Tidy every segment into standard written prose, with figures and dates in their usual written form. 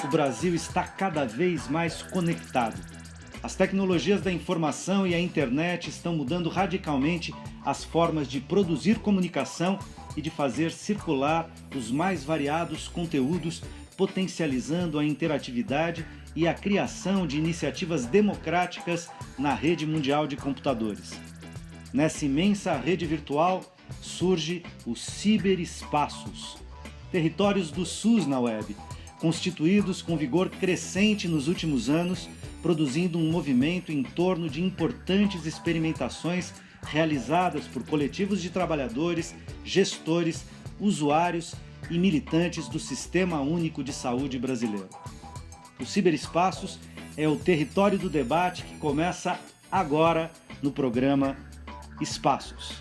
o Brasil está cada vez mais conectado. As tecnologias da informação e a internet estão mudando radicalmente as formas de produzir comunicação e de fazer circular os mais variados conteúdos, potencializando a interatividade e a criação de iniciativas democráticas na rede mundial de computadores. Nessa imensa rede virtual surge os ciberespaços, territórios do SUS na web, constituídos com vigor crescente nos últimos anos, produzindo um movimento em torno de importantes experimentações realizadas por coletivos de trabalhadores, gestores, usuários e militantes do Sistema Único de Saúde brasileiro. Os ciberespaços é o território do debate que começa agora no programa Espaços.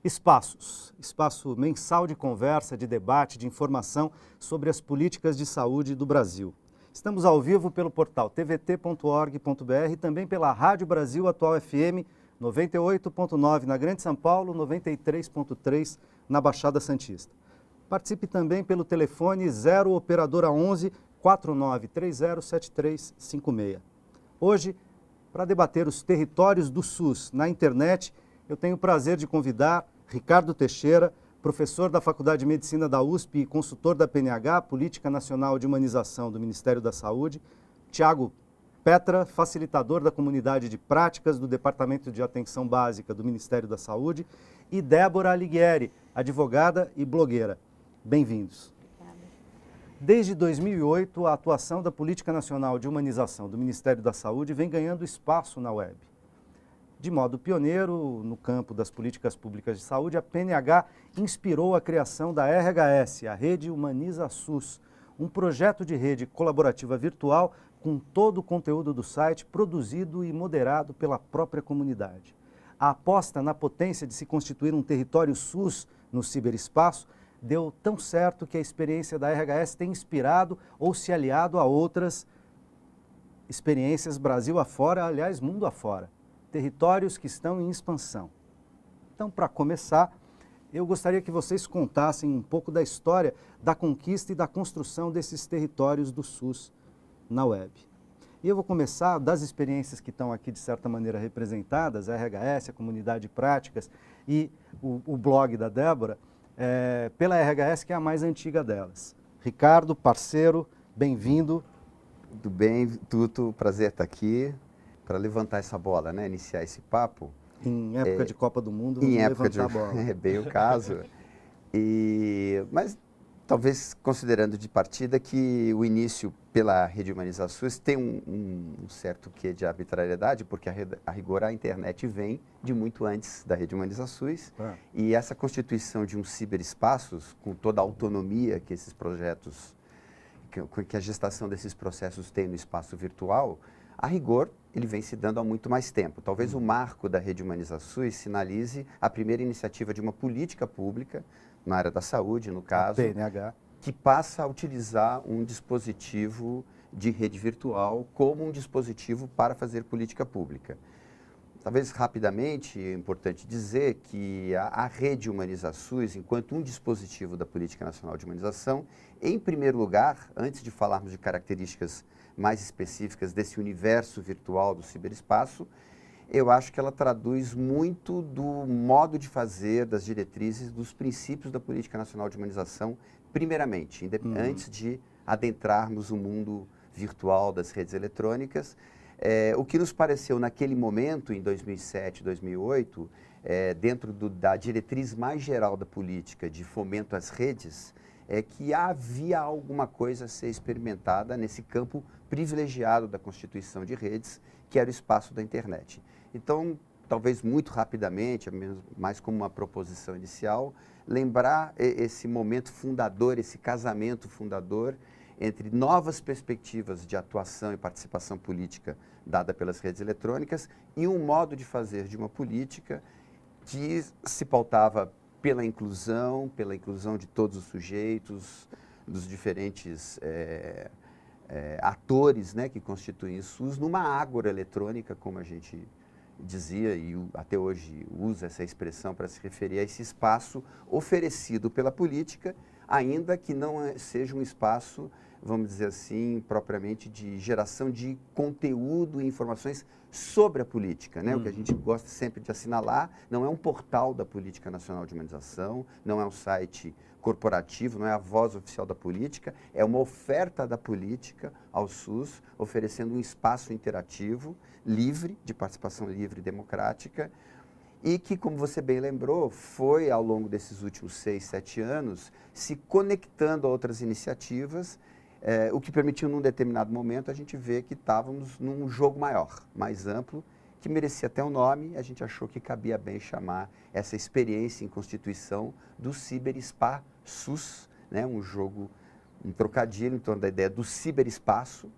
Espaços, espaço mensal de conversa, de debate, de informação sobre as políticas de saúde do Brasil. Estamos ao vivo pelo portal tvt.org.br e também pela Rádio Brasil Atual FM 98.9 na Grande São Paulo, 93.3 na Baixada Santista. Participe também pelo telefone 0 operadora 11 49307356. Hoje, para debater os territórios do SUS na internet, eu tenho o prazer de convidar Ricardo Teixeira, professor da Faculdade de Medicina da USP e consultor da PNH, Política Nacional de Humanização do Ministério da Saúde, Tiago Petra, facilitador da Comunidade de Práticas do Departamento de Atenção Básica do Ministério da Saúde, e Débora Alighieri, advogada e blogueira. Bem-vindos. Desde 2008, a atuação da Política Nacional de Humanização do Ministério da Saúde vem ganhando espaço na web. De modo pioneiro, no campo das políticas públicas de saúde, a PNH inspirou a criação da RHS, a Rede Humaniza SUS, um projeto de rede colaborativa virtual com todo o conteúdo do site produzido e moderado pela própria comunidade. A aposta na potência de se constituir um território SUS no ciberespaço deu tão certo que a experiência da RHS tem inspirado ou se aliado a outras experiências Brasil afora, aliás, mundo afora. Territórios que estão em expansão. Então, para começar, eu gostaria que vocês contassem um pouco da história da conquista e da construção desses territórios do SUS na web. E eu vou começar das experiências que estão aqui, de certa maneira, representadas, a RHS, a Comunidade de Práticas e o blog da Débora, pela RHS, que é a mais antiga delas. Ricardo, parceiro, bem-vindo. Tudo bem, Tuto, prazer estar aqui. Para levantar essa bola, né? Iniciar esse papo. Em época de Copa do Mundo, vamos levantar a bola. É bem o caso. Mas talvez considerando de partida que o início pela Rede Humaniza SUS tem um certo quê de arbitrariedade, porque a rigor a internet vem de muito antes da Rede Humaniza SUS. E essa constituição de um ciberespaços, com toda a autonomia que esses projetos, que a gestação desses processos tem no espaço virtual, a rigor, ele vem se dando há muito mais tempo. Talvez o marco da Rede Humaniza SUS sinalize a primeira iniciativa de uma política pública, na área da saúde, no caso, PNH, que passa a utilizar um dispositivo de rede virtual como um dispositivo para fazer política pública. Talvez rapidamente, é importante dizer que a Rede Humaniza SUS, enquanto um dispositivo da Política Nacional de Humanização, em primeiro lugar, antes de falarmos de características mais específicas desse universo virtual do ciberespaço, eu acho que ela traduz muito do modo de fazer, das diretrizes, dos princípios da Política Nacional de Humanização, primeiramente, antes de adentrarmos o mundo virtual das redes eletrônicas. O que nos pareceu naquele momento, em 2007, 2008, dentro da diretriz mais geral da política de fomento às redes, é que havia alguma coisa a ser experimentada nesse campo privilegiado da constituição de redes, que era o espaço da internet. Então, talvez muito rapidamente, mais como uma proposição inicial, lembrar esse momento fundador, esse casamento fundador entre novas perspectivas de atuação e participação política dada pelas redes eletrônicas e um modo de fazer de uma política que se pautava pela inclusão de todos os sujeitos, dos diferentes atores, né, que constituem o SUS, numa ágora eletrônica, como a gente dizia e até hoje usa essa expressão para se referir a esse espaço oferecido pela política, ainda que não seja um espaço, vamos dizer assim, propriamente de geração de conteúdo e informações sobre a política, né? O que a gente gosta sempre de assinalar, não é um portal da Política Nacional de Humanização, não é um site corporativo, não é a voz oficial da política, é uma oferta da política ao SUS, oferecendo um espaço interativo, livre, de participação livre e democrática, e que, como você bem lembrou, foi, ao longo desses últimos 6, 7 anos, se conectando a outras iniciativas, o que permitiu, num determinado momento, a gente ver que estávamos num jogo maior, mais amplo, que merecia até um nome. A gente achou que cabia bem chamar essa experiência em constituição do Ciberspa SUS, né? Um jogo, um trocadilho em torno da ideia do ciberespaço,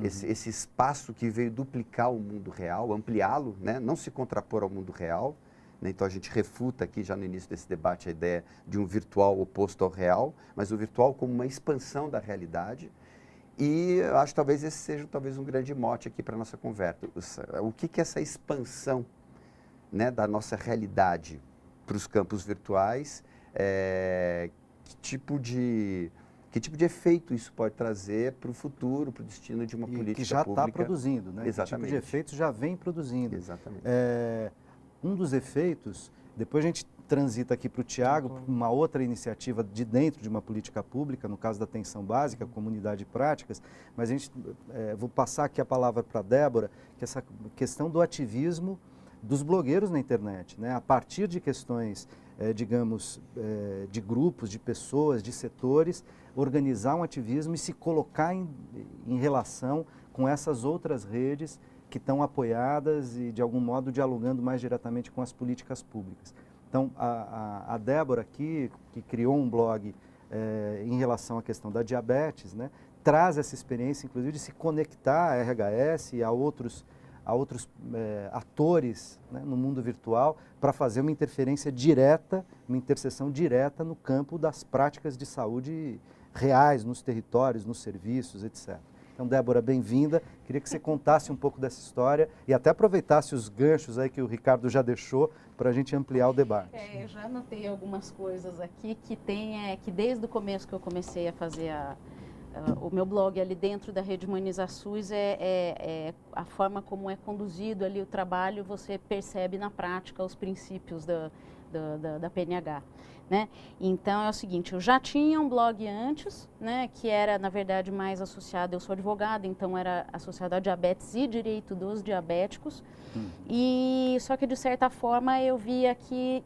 esse espaço que veio duplicar o mundo real, ampliá-lo, né? Não se contrapor ao mundo real. Né? Então a gente refuta aqui, já no início desse debate, a ideia de um virtual oposto ao real, mas o virtual como uma expansão da realidade. E eu acho que talvez esse seja um grande mote aqui para a nossa conversa. O que é essa expansão, né, da nossa realidade para os campos virtuais? Que tipo de efeito isso pode trazer para o futuro, para o destino de uma política que já pública? Está produzindo, né? Exatamente. Que tipo de efeito já vem produzindo. Exatamente. Um dos efeitos, depois a gente transita aqui para o Tiago, uma outra iniciativa de dentro de uma política pública, no caso da atenção básica, comunidade e práticas, mas vou passar aqui a palavra para a Débora, que essa questão do ativismo dos blogueiros na internet, né? A partir de questões, digamos, de grupos, de pessoas, de setores, organizar um ativismo e se colocar em relação com essas outras redes que estão apoiadas e, de algum modo, dialogando mais diretamente com as políticas públicas. Então, a Débora aqui, que criou um blog em relação à questão da diabetes, né, traz essa experiência, inclusive, de se conectar à RHS e a outros atores, né, no mundo virtual para fazer uma interferência direta, uma interseção direta no campo das práticas de saúde reais, nos territórios, nos serviços, etc. Então, Débora, bem-vinda. Queria que você contasse um pouco dessa história e até aproveitasse os ganchos aí que o Ricardo já deixou para a gente ampliar o debate. Eu já anotei algumas coisas aqui que desde o começo que eu comecei a fazer o meu blog ali dentro da Rede Humaniza-SUS a forma como é conduzido ali o trabalho, você percebe na prática os princípios da PNH. Né? Então é o seguinte, eu já tinha um blog antes, né, que era na verdade mais associado, eu sou advogada, então era associado a diabetes e direito dos diabéticos, e só que de certa forma eu via que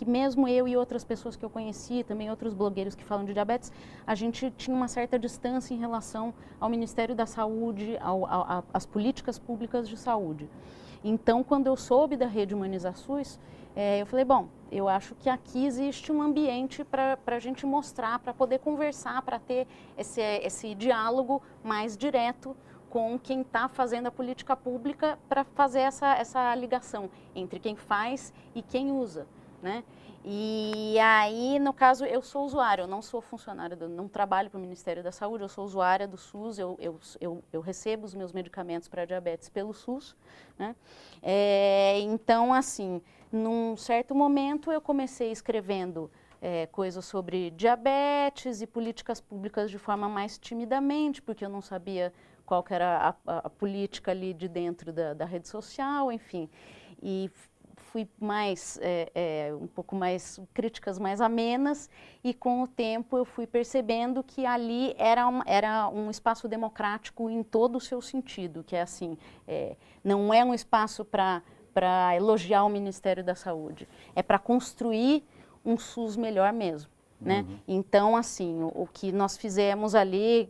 mesmo eu e outras pessoas que eu conheci, também outros blogueiros que falam de diabetes, a gente tinha uma certa distância em relação ao Ministério da Saúde, às políticas públicas de saúde. Então quando eu soube da Rede Humaniza-SUS, eu falei, bom, eu acho que aqui existe um ambiente para a gente mostrar, para poder conversar, para ter esse diálogo mais direto com quem está fazendo a política pública, para fazer essa ligação entre quem faz e quem usa, né? E aí, no caso, eu sou usuária, eu não sou funcionária, não trabalho para o Ministério da Saúde, eu sou usuária do SUS, eu recebo os meus medicamentos para diabetes pelo SUS, né? Então, assim, num certo momento eu comecei escrevendo coisas sobre diabetes e políticas públicas de forma mais timidamente, porque eu não sabia qual que era a política ali de dentro da rede social, enfim, e fui mais, um pouco mais, críticas mais amenas, e com o tempo eu fui percebendo que ali era um espaço democrático em todo o seu sentido, que é assim, não é um espaço para elogiar o Ministério da Saúde, é para construir um SUS melhor mesmo, né? Então, assim, o que nós fizemos ali,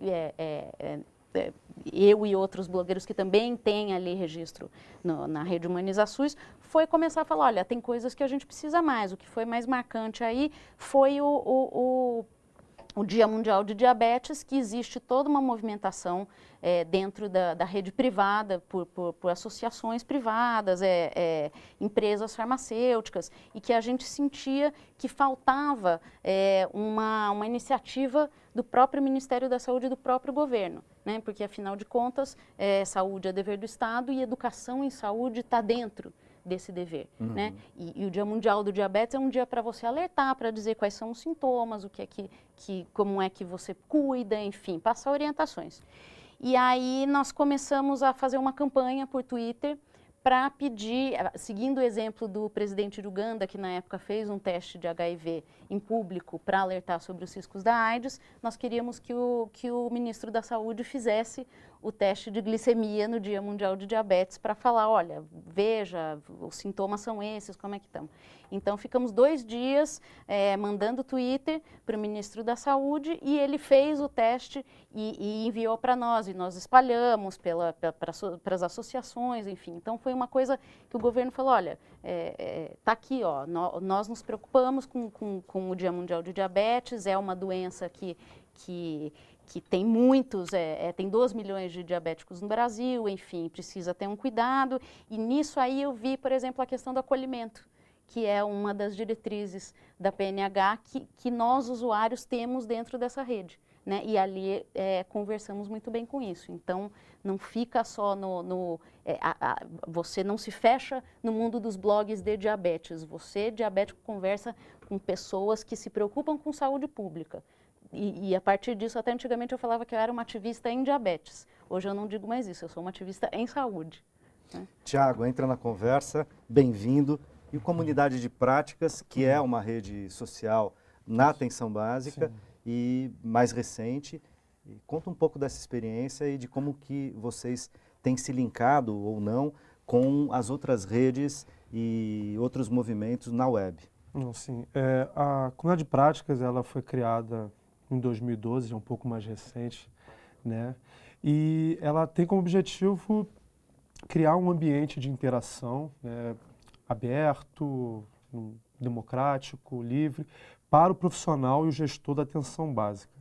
eu e outros blogueiros que também têm ali registro na Rede Humaniza-SUS, foi começar a falar, olha, tem coisas que a gente precisa mais. O que foi mais marcante aí foi o Dia Mundial de Diabetes, que existe toda uma movimentação dentro da rede privada, por associações privadas, empresas farmacêuticas, e que a gente sentia que faltava uma iniciativa do próprio Ministério da Saúde e do próprio governo, né? Porque, afinal de contas, saúde é dever do Estado e educação em saúde está dentro desse dever, né? E o Dia Mundial do Diabetes é um dia para você alertar, para dizer quais são os sintomas, o que é como é que você cuida, enfim, passar orientações. E aí nós começamos a fazer uma campanha por Twitter para pedir, seguindo o exemplo do presidente de Uganda, que na época fez um teste de HIV em público para alertar sobre os riscos da AIDS, nós queríamos que o ministro da Saúde fizesse o teste de glicemia no Dia Mundial de Diabetes para falar, olha, veja, os sintomas são esses, como é que estão. Então, ficamos 2 dias mandando Twitter para o ministro da Saúde e ele fez o teste e enviou para nós, e nós espalhamos para as associações, enfim. Então, foi uma coisa que o governo falou, olha, está aqui, ó, nós nos preocupamos com o Dia Mundial de Diabetes, é uma doença que tem muitos, tem 2 milhões de diabéticos no Brasil, enfim, precisa ter um cuidado. E nisso aí eu vi, por exemplo, a questão do acolhimento, que é uma das diretrizes da PNH que nós, usuários, temos dentro dessa rede, né? E ali conversamos muito bem com isso. Então, não fica só você não se fecha no mundo dos blogs de diabetes. Você, diabético, conversa com pessoas que se preocupam com saúde pública. E a partir disso, até antigamente eu falava que eu era uma ativista em diabetes. Hoje eu não digo mais isso, eu sou uma ativista em saúde, né? Tiago, entra na conversa, bem-vindo. E o Comunidade de Práticas, que é uma rede social na atenção básica, sim, e mais recente. E conta um pouco dessa experiência e de como que vocês têm se linkado ou não com as outras redes e outros movimentos na web. Sim, a Comunidade de Práticas ela foi criada em 2012, é um pouco mais recente, né? E ela tem como objetivo criar um ambiente de interação, né, aberto, democrático, livre, para o profissional e o gestor da atenção básica,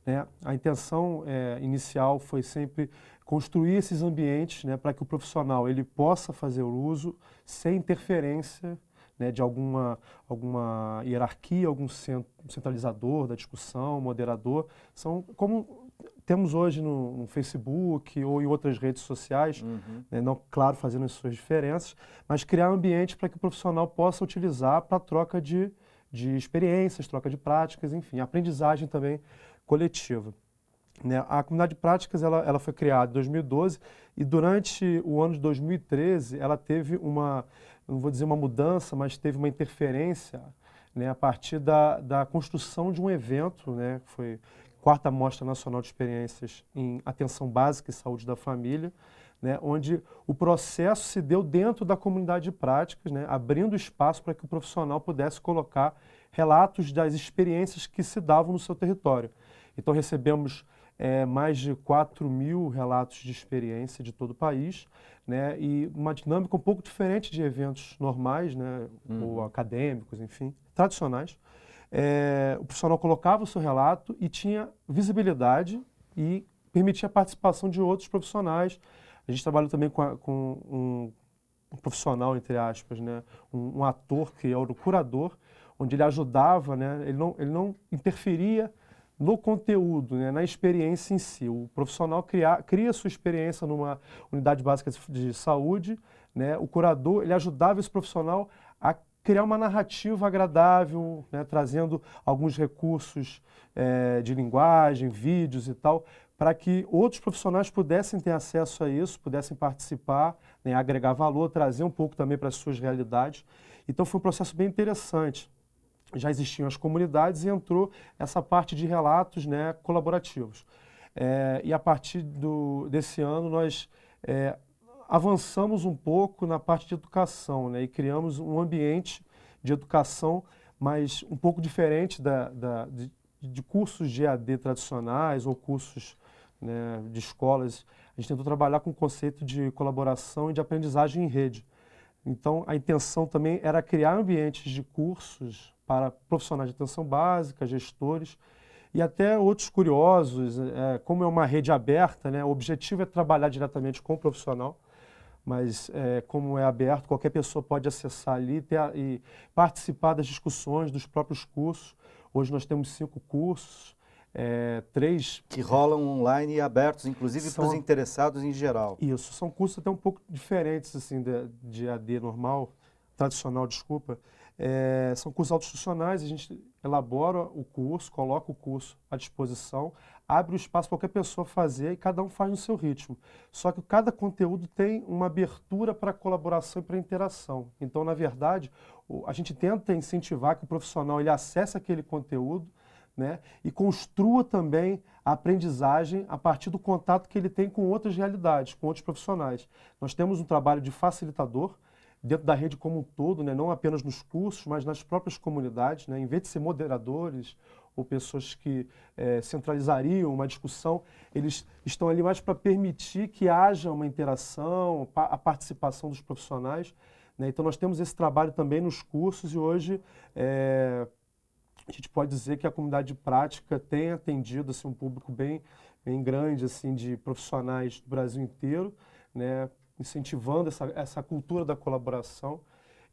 né? A intenção inicial foi sempre construir esses ambientes, né, para que o profissional ele possa fazer o uso sem interferência, né, de alguma hierarquia, algum centralizador da discussão, moderador. São como temos hoje no Facebook ou em outras redes sociais, né, não, claro, fazendo as suas diferenças, mas criar um ambiente para que o profissional possa utilizar para troca de experiências, troca de práticas, enfim, aprendizagem também coletiva, né? A Comunidade de Práticas ela foi criada em 2012 e durante o ano de 2013 ela teve não vou dizer uma mudança, mas teve uma interferência, né, a partir da construção de um evento, né, que foi a 4ª Mostra Nacional de Experiências em Atenção Básica e Saúde da Família, né, onde o processo se deu dentro da Comunidade de Práticas, né, abrindo espaço para que o profissional pudesse colocar relatos das experiências que se davam no seu território. Então recebemos mais de 4.000 relatos de experiência de todo o país, né, e uma dinâmica um pouco diferente de eventos normais, né, ou acadêmicos, enfim, tradicionais. O profissional colocava o seu relato e tinha visibilidade e permitia a participação de outros profissionais. A gente trabalhou também com um profissional, entre aspas, né, um ator que é o curador, onde ele ajudava, né, ele não interferia no conteúdo, né, na experiência em si. O profissional cria sua experiência numa unidade básica de saúde, né, o curador ele ajudava esse profissional a criar uma narrativa agradável, né, trazendo alguns recursos de linguagem, vídeos e tal, para que outros profissionais pudessem ter acesso a isso, pudessem participar, né, agregar valor, trazer um pouco também para as suas realidades. Então foi um processo bem interessante. Já existiam as comunidades e entrou essa parte de relatos, né, colaborativos. E a partir desse ano nós avançamos um pouco na parte de educação, né, e criamos um ambiente de educação, mas um pouco diferente de cursos de EAD tradicionais ou cursos, né, de escolas. A gente tentou trabalhar com o conceito de colaboração e de aprendizagem em rede. Então, a intenção também era criar ambientes de cursos para profissionais de atenção básica, gestores, e até outros curiosos, como é uma rede aberta, né, o objetivo é trabalhar diretamente com o profissional, mas como é aberto, qualquer pessoa pode acessar ali e participar das discussões dos próprios cursos. Hoje nós temos 5 cursos, 3... Que rolam online e abertos, inclusive para os interessados em geral. Isso, são cursos até um pouco diferentes assim, de AD normal, tradicional, desculpa. São cursos autoinstrucionais, a gente elabora o curso, coloca o curso à disposição, abre o espaço para qualquer pessoa fazer e cada um faz no seu ritmo. Só que cada conteúdo tem uma abertura para colaboração e para interação. Então, na verdade, a gente tenta incentivar que o profissional ele acesse aquele conteúdo, né, e construa também a aprendizagem a partir do contato que ele tem com outras realidades, com outros profissionais. Nós temos um trabalho de facilitador dentro da rede como um todo, né, não apenas nos cursos, mas nas próprias comunidades, né, em vez de ser moderadores ou pessoas que centralizariam uma discussão, eles estão ali mais para permitir que haja uma interação, a participação dos profissionais, né. Então nós temos esse trabalho também nos cursos e hoje a gente pode dizer que a comunidade de prática tem atendido assim, um público bem grande assim, de profissionais do Brasil inteiro, né, incentivando essa cultura da colaboração.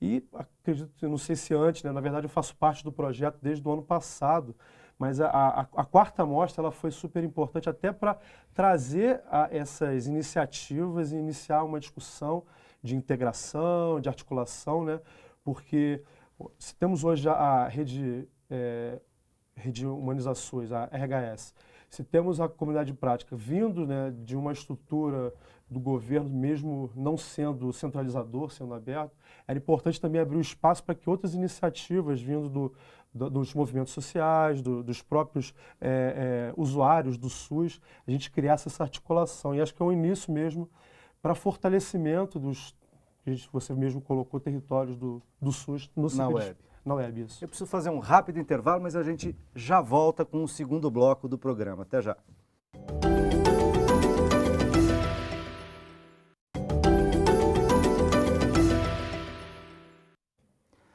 E acredito, eu não sei se antes, né, na verdade eu faço parte do projeto desde o ano passado, mas a 4ª mostra ela foi super importante até para trazer essas iniciativas e iniciar uma discussão de integração, de articulação, né, porque se temos hoje a rede Humanizações, a RHS, se temos a comunidade de prática vindo, né, de uma estrutura do governo, mesmo não sendo centralizador, sendo aberto, era importante também abrir o espaço para que outras iniciativas vindo dos movimentos sociais, dos próprios usuários do SUS, a gente criasse essa articulação. E acho que é um início mesmo para fortalecimento dos, você mesmo colocou, territórios do SUS na web. Na web, isso. Eu preciso fazer um rápido intervalo, mas a gente já volta com o segundo bloco do programa. Até já.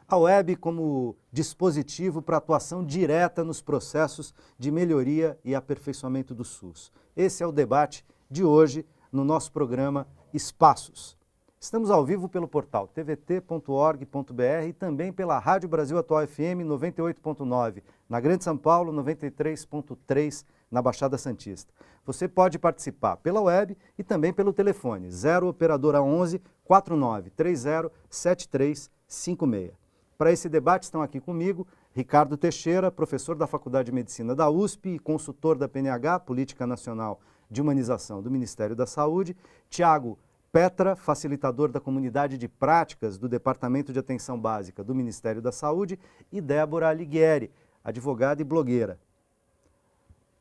A web como dispositivo para atuação direta nos processos de melhoria e aperfeiçoamento do SUS. Esse é o debate de hoje no nosso programa Espaços. Estamos ao vivo pelo portal tvt.org.br e também pela Rádio Brasil Atual FM 98.9, na Grande São Paulo 93.3, na Baixada Santista. Você pode participar pela web e também pelo telefone 0 operadora 11 49 30 7356. Para esse debate estão aqui comigo Ricardo Teixeira, professor da Faculdade de Medicina da USP e consultor da PNH, Política Nacional de Humanização do Ministério da Saúde, Tiago Petra, facilitador da Comunidade de Práticas do Departamento de Atenção Básica do Ministério da Saúde, e Débora Alighieri, advogada e blogueira.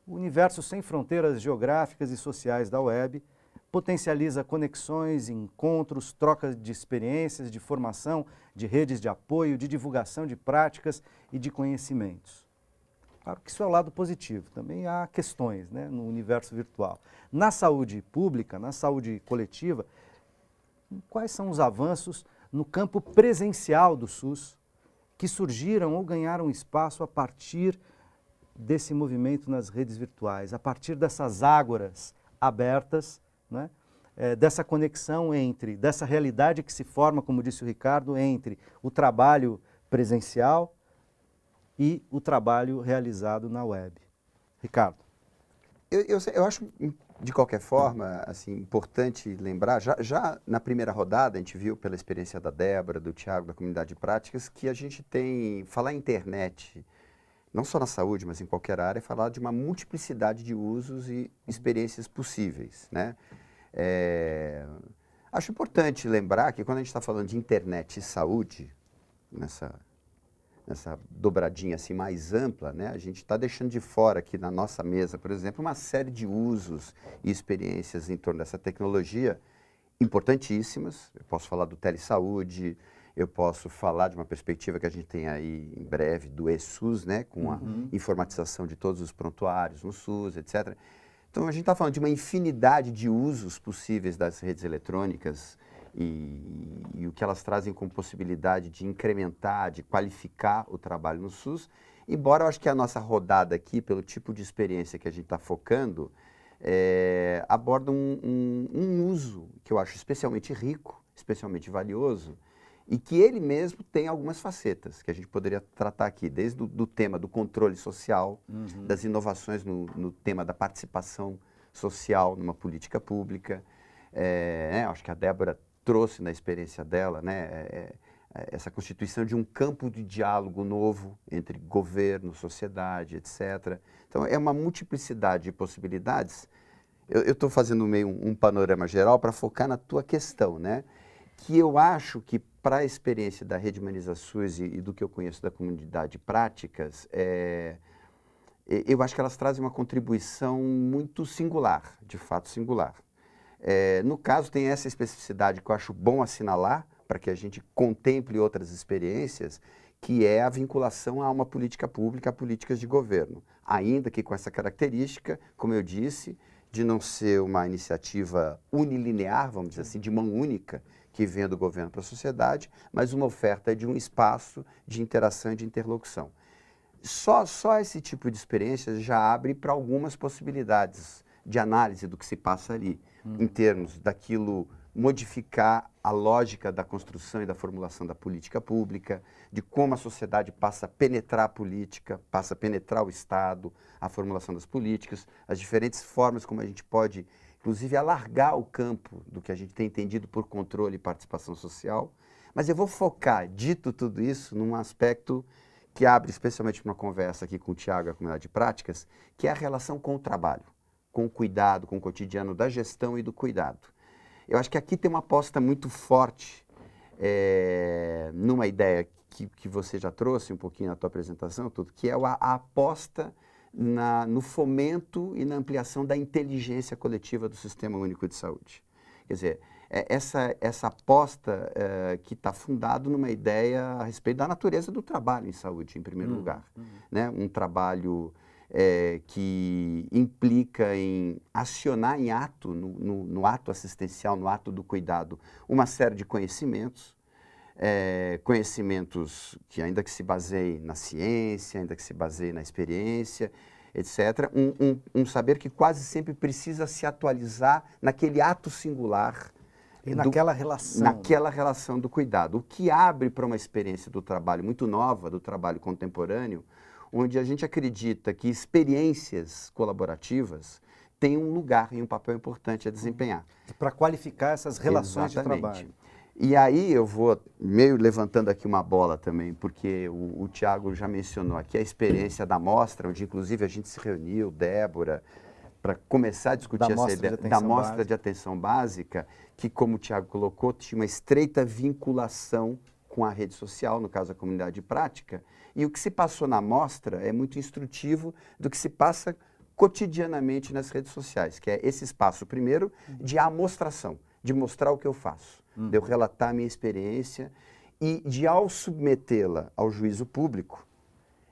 O universo sem fronteiras geográficas e sociais da web potencializa conexões, encontros, trocas de experiências, de formação, de redes de apoio, de divulgação de práticas e de conhecimentos. Claro que isso é o lado positivo, também há questões, né, no universo virtual. Na saúde pública, na saúde coletiva, quais são os avanços no campo presencial do SUS que surgiram ou ganharam espaço a partir desse movimento nas redes virtuais, a partir dessas ágoras abertas, né, dessa conexão dessa realidade que se forma, como disse o Ricardo, entre o trabalho presencial e o trabalho realizado na web. Ricardo. Eu acho, de qualquer forma, assim, importante lembrar, já na primeira rodada, a gente viu pela experiência da Débora, do Tiago, da Comunidade de Práticas, que a gente tem, falar em internet, não só na saúde, mas em qualquer área, falar de uma multiplicidade de usos e experiências possíveis, né? Acho importante lembrar que quando a gente está falando de internet e saúde, nessa dobradinha assim mais ampla, né, a gente está deixando de fora aqui na nossa mesa, por exemplo, uma série de usos e experiências em torno dessa tecnologia importantíssimas. Eu posso falar do telesaúde, eu posso falar de uma perspectiva que a gente tem aí em breve do eSUS, né, com a informatização de todos os prontuários no SUS, etc. Então a gente está falando de uma infinidade de usos possíveis das redes eletrônicas e o que elas trazem como possibilidade de incrementar, de qualificar o trabalho no SUS. Embora eu acho que a nossa rodada aqui, pelo tipo de experiência que a gente está focando, aborda um uso que eu acho especialmente rico, especialmente valioso, e que ele mesmo tem algumas facetas que a gente poderia tratar aqui, desde do tema do controle social, das inovações no tema da participação social numa política pública. Acho que a Débora trouxe na experiência dela, né, essa constituição de um campo de diálogo novo entre governo, sociedade, etc. Então, é uma multiplicidade de possibilidades. Eu estou fazendo meio um panorama geral para focar na tua questão, né? Que eu acho que, para a experiência da Rede Humaniza-SUS e do que eu conheço da comunidade de práticas, eu acho que elas trazem uma contribuição muito singular, de fato singular. No caso, tem essa especificidade que eu acho bom assinalar, para que a gente contemple outras experiências, que é a vinculação a uma política pública, a políticas de governo. Ainda que com essa característica, como eu disse, de não ser uma iniciativa unilinear, vamos dizer assim, de mão única, que venha do governo para a sociedade, mas uma oferta de um espaço de interação e de interlocução. Só esse tipo de experiência já abre para algumas possibilidades de análise do que se passa ali, em termos daquilo modificar a lógica da construção e da formulação da política pública, de como a sociedade passa a penetrar a política, passa a penetrar o Estado, a formulação das políticas, as diferentes formas como a gente pode, inclusive, alargar o campo do que a gente tem entendido por controle e participação social. Mas eu vou focar, dito tudo isso, num aspecto que abre especialmente uma conversa aqui com o Tiago, a comunidade de práticas, que é a relação com o trabalho, com o cuidado, com o cotidiano da gestão e do cuidado. Eu acho que aqui tem uma aposta muito forte numa ideia que você já trouxe um pouquinho na tua apresentação, tudo, que é a aposta no fomento e na ampliação da inteligência coletiva do Sistema Único de Saúde. Quer dizer, essa aposta que está fundada numa ideia a respeito da natureza do trabalho em saúde, em primeiro lugar. Né? Um trabalho que implica em acionar em ato, no ato assistencial, no ato do cuidado, uma série de conhecimentos, conhecimentos que ainda que se baseiem na ciência, ainda que se baseiem na experiência, etc. Um saber que quase sempre precisa se atualizar naquele ato singular. E naquela relação. Naquela relação do cuidado. O que abre para uma experiência do trabalho muito nova, do trabalho contemporâneo, onde a gente acredita que experiências colaborativas têm um lugar e um papel importante a desempenhar. Para qualificar essas relações Exatamente. de trabalho. E aí eu vou meio levantando aqui uma bola também, porque o Tiago já mencionou aqui a experiência da mostra, onde inclusive a gente se reuniu, Débora, para começar a discutir essa ideia da mostra de atenção básica, que, como o Tiago colocou, tinha uma estreita vinculação com a rede social, no caso a comunidade de prática, e o que se passou na mostra é muito instrutivo do que se passa cotidianamente nas redes sociais, que é esse espaço, primeiro, de amostração, de mostrar o que eu faço, de eu relatar a minha experiência e de, ao submetê-la ao juízo público,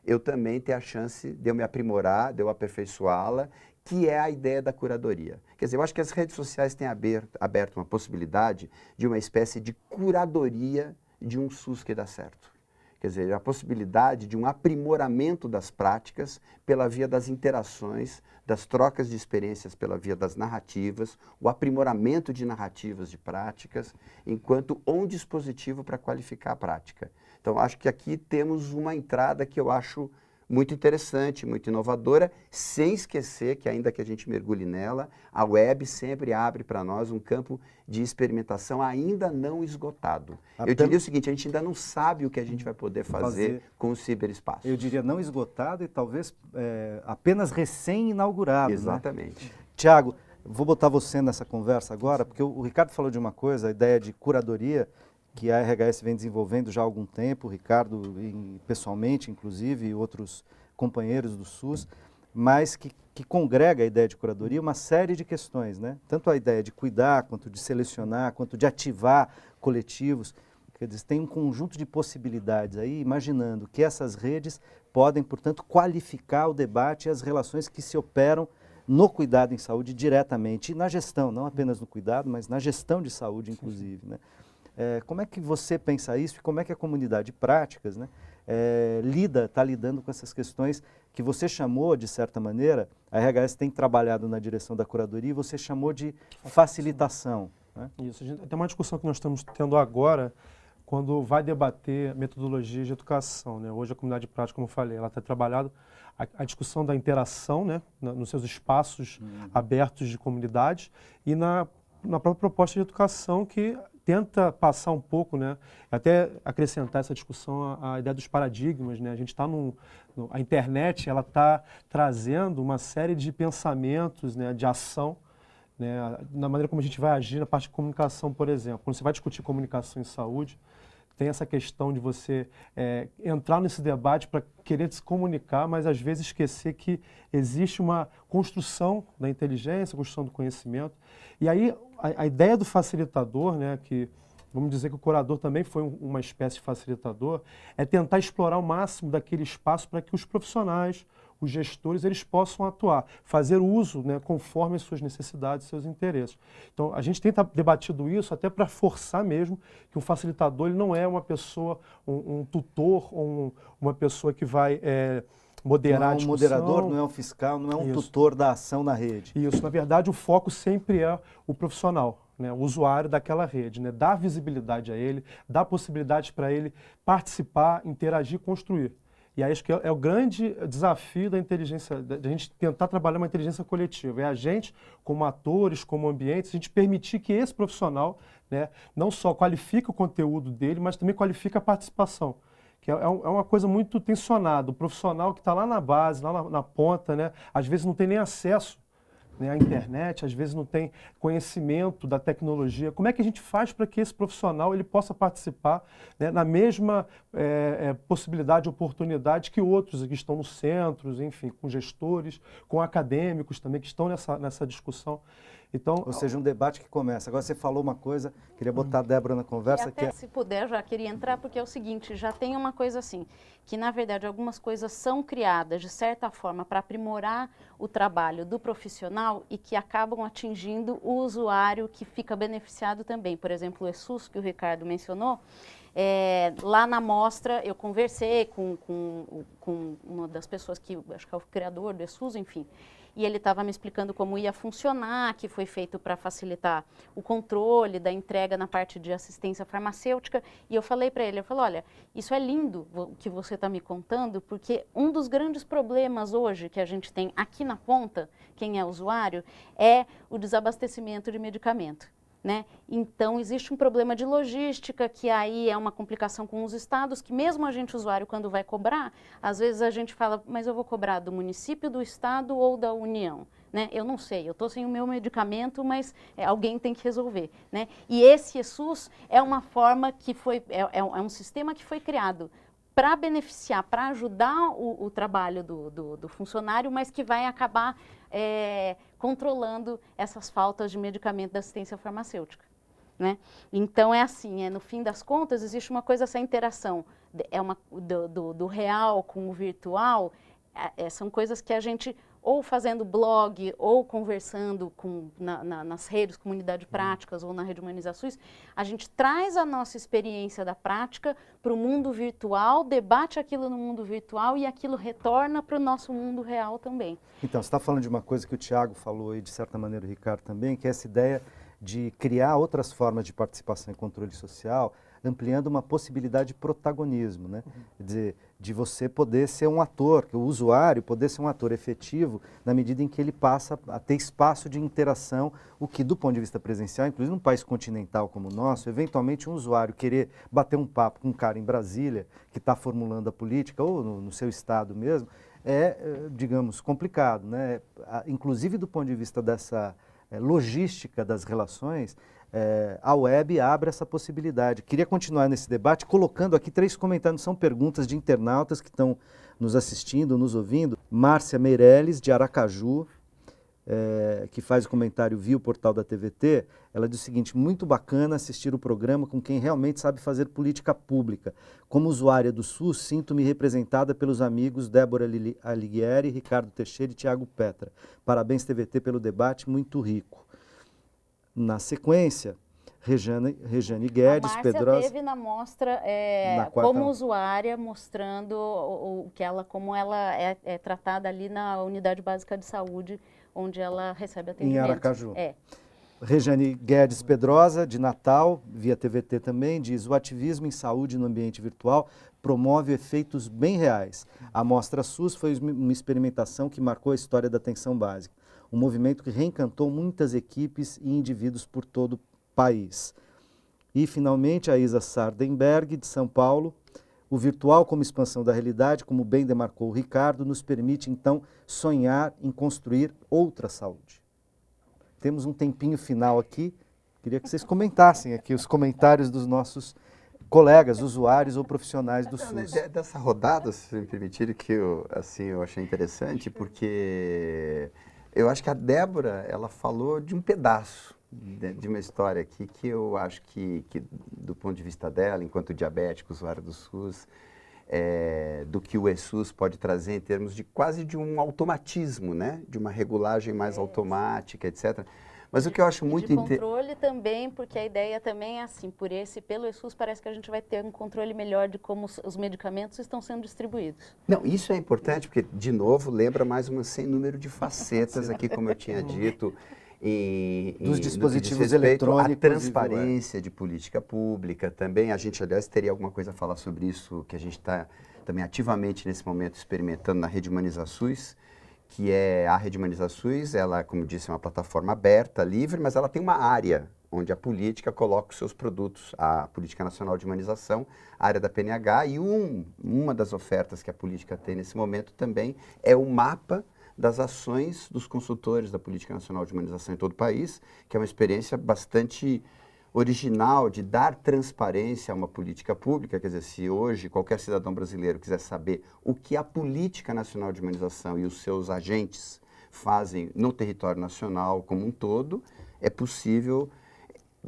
eu também ter a chance de eu me aprimorar, de eu aperfeiçoá-la, que é a ideia da curadoria. Quer dizer, eu acho que as redes sociais têm aberto uma possibilidade de uma espécie de curadoria de um SUS que dá certo. Quer dizer, a possibilidade de um aprimoramento das práticas pela via das interações, das trocas de experiências pela via das narrativas, o aprimoramento de narrativas de práticas, enquanto um dispositivo para qualificar a prática. Então, acho que aqui temos uma entrada que eu acho muito interessante, muito inovadora, sem esquecer que, ainda que a gente mergulhe nela, a web sempre abre para nós um campo de experimentação ainda não esgotado. Eu diria o seguinte, a gente ainda não sabe o que a gente vai poder fazer com o ciberespaço. Eu diria não esgotado e talvez apenas recém-inaugurado. Exatamente. Né? Tiago, vou botar você nessa conversa agora, porque o Ricardo falou de uma coisa, a ideia de curadoria, que a RHS vem desenvolvendo já há algum tempo, o Ricardo pessoalmente, inclusive, e outros companheiros do SUS, mas que congrega a ideia de curadoria uma série de questões, né? Tanto a ideia de cuidar, quanto de selecionar, quanto de ativar coletivos. Quer dizer, tem um conjunto de possibilidades aí, imaginando que essas redes podem, portanto, qualificar o debate e as relações que se operam no cuidado em saúde diretamente, e na gestão, não apenas no cuidado, mas na gestão de saúde, inclusive, né? Como é que você pensa isso e como é que a comunidade de práticas, né, está lidando com essas questões que você chamou, de certa maneira, a RHS tem trabalhado na direção da curadoria e você chamou de facilitação. Né? Isso, tem uma discussão que nós estamos tendo agora, quando vai debater metodologias de educação, né? Hoje a comunidade prática, como eu falei, ela está trabalhando a discussão da interação, né? Nos seus espaços abertos de comunidade e na própria proposta de educação que tenta passar um pouco, né? Até acrescentar essa discussão a ideia dos paradigmas, né? A gente está a internet, ela está trazendo uma série de pensamentos, né? De ação, né, na maneira como a gente vai agir na parte de comunicação, por exemplo. Quando você vai discutir comunicação em saúde, tem essa questão de você entrar nesse debate para querer se comunicar, mas às vezes esquecer que existe uma construção da inteligência, construção do conhecimento. E aí a ideia do facilitador, né, que vamos dizer que o curador também foi uma espécie de facilitador, é tentar explorar o máximo daquele espaço para que os profissionais, os gestores, eles possam atuar, fazer uso, né, conforme as suas necessidades, seus interesses. Então, a gente tem debatido isso até para forçar mesmo que um facilitador ele não é uma pessoa, um tutor, ou uma pessoa que vai moderar a discussão. Não é um moderador, não é um fiscal, não é um tutor da ação na rede. Isso, na verdade, o foco sempre é o profissional, né, o usuário daquela rede, né, dar visibilidade a ele, dar possibilidades para ele participar, interagir, construir. E aí acho que é o grande desafio da inteligência, da gente tentar trabalhar uma inteligência coletiva. É a gente, como atores, como ambientes, a gente permitir que esse profissional, né, não só qualifique o conteúdo dele, mas também qualifique a participação. Que é uma coisa muito tensionada. O profissional que está lá na base, lá na ponta, né, às vezes não tem nem acesso, né, à internet, às vezes não tem conhecimento da tecnologia. Como é que a gente faz para que esse profissional ele possa participar, né, na mesma possibilidade, oportunidade que outros que estão nos centros, enfim, com gestores, com acadêmicos também que estão nessa discussão. Então, ou seja, um debate que começa. Agora você falou uma coisa, queria botar a Débora na conversa. Até se puder, já queria entrar, porque é o seguinte, já tem uma coisa assim, que na verdade algumas coisas são criadas de certa forma para aprimorar o trabalho do profissional e que acabam atingindo o usuário que fica beneficiado também. Por exemplo, o ESUS, que o Ricardo mencionou, lá na mostra eu conversei com uma das pessoas que, acho que é o criador do ESUS, enfim, e ele estava me explicando como ia funcionar, que foi feito para facilitar o controle da entrega na parte de assistência farmacêutica, e eu falei para ele, olha, isso é lindo o que você está me contando, porque um dos grandes problemas hoje que a gente tem aqui na ponta, quem é usuário, é o desabastecimento de medicamento. Né? Então, existe um problema de logística, que aí é uma complicação com os estados, que mesmo a gente, usuário, quando vai cobrar, às vezes a gente fala, mas eu vou cobrar do município, do estado ou da União? Né? Eu não sei, eu estou sem o meu medicamento, mas alguém tem que resolver. Né? E esse ESUS é uma forma que é um sistema que foi criado para beneficiar, para ajudar o trabalho do funcionário, mas que vai acabar controlando essas faltas de medicamento da assistência farmacêutica. Né? Então, é assim, no fim das contas, existe uma coisa, essa interação do real com o virtual, são coisas que a gente, ou fazendo blog, ou conversando nas redes, comunidade práticas, ou na rede Humanizações, a gente traz a nossa experiência da prática para o mundo virtual, debate aquilo no mundo virtual e aquilo retorna para o nosso mundo real também. Então, você está falando de uma coisa que o Tiago falou e, de certa maneira, o Ricardo também, que é essa ideia de criar outras formas de participação e controle social, ampliando uma possibilidade de protagonismo, né? Quer dizer, de você poder ser um ator, que o usuário poder ser um ator efetivo na medida em que ele passa a ter espaço de interação, o que do ponto de vista presencial, inclusive num país continental como o nosso, eventualmente um usuário querer bater um papo com um cara em Brasília que está formulando a política, ou no seu estado mesmo, digamos, complicado, né? Inclusive do ponto de vista dessa logística das relações, a web abre essa possibilidade. Queria continuar nesse debate colocando aqui 3 comentários, são perguntas de internautas que estão nos assistindo, nos ouvindo. Márcia Meirelles, de Aracaju, que faz o comentário via o portal da TVT, ela diz o seguinte: muito bacana assistir o programa com quem realmente sabe fazer política pública. Como usuária do SUS, sinto-me representada pelos amigos Débora Alighieri, Ricardo Teixeira e Tiago Petra. Parabéns, TVT, pelo debate, muito rico. Na sequência, Rejane Guedes, A Márcia Pedrosa. teve na mostra Na quarta- como usuária, mostrando como ela é tratada ali na unidade básica de saúde, onde ela recebe atendimento. Em Aracaju. É. Rejane Guedes Pedrosa, de Natal, via TVT também, diz: o ativismo em saúde no ambiente virtual promove efeitos bem reais. A Mostra SUS foi uma experimentação que marcou a história da atenção básica. Um movimento que reencantou muitas equipes e indivíduos por todo o país. E, finalmente, a Isa Sardenberg, de São Paulo: o virtual como expansão da realidade, como bem demarcou o Ricardo, nos permite, então, sonhar em construir outra saúde. Temos um tempinho final aqui, queria que vocês comentassem aqui os comentários dos nossos colegas, usuários ou profissionais do SUS. Dessa rodada, se me permitirem, que eu achei interessante, porque eu acho que a Débora, ela falou de um pedaço de uma história aqui que eu acho que do ponto de vista dela, enquanto diabético, usuário do SUS, do que o eSUS pode trazer em termos de quase de um automatismo, né? De uma regulagem mais automática, etc. Mas o que eu acho muito de controle também, porque a ideia também é assim, pelo eSUS parece que a gente vai ter um controle melhor de como os medicamentos estão sendo distribuídos. Não, isso é importante, porque, de novo, lembra mais sem número de facetas aqui, como eu tinha dito, dos dispositivos eletrônicos, a eletrônicos, transparência de política pública também. A gente, aliás, teria alguma coisa a falar sobre isso, que a gente está também ativamente nesse momento experimentando na Rede HumanizaSUS, que é a Rede HumanizaSUS. Ela, como disse, é uma plataforma aberta, livre, mas ela tem uma área onde a política coloca os seus produtos, a Política Nacional de Humanização, a área da PNH, e uma das ofertas que a política tem nesse momento também é o mapa das ações dos consultores da Política Nacional de Humanização em todo o país, que é uma experiência bastante original de dar transparência a uma política pública. Quer dizer, se hoje qualquer cidadão brasileiro quiser saber o que a Política Nacional de Humanização e os seus agentes fazem no território nacional como um todo, é possível.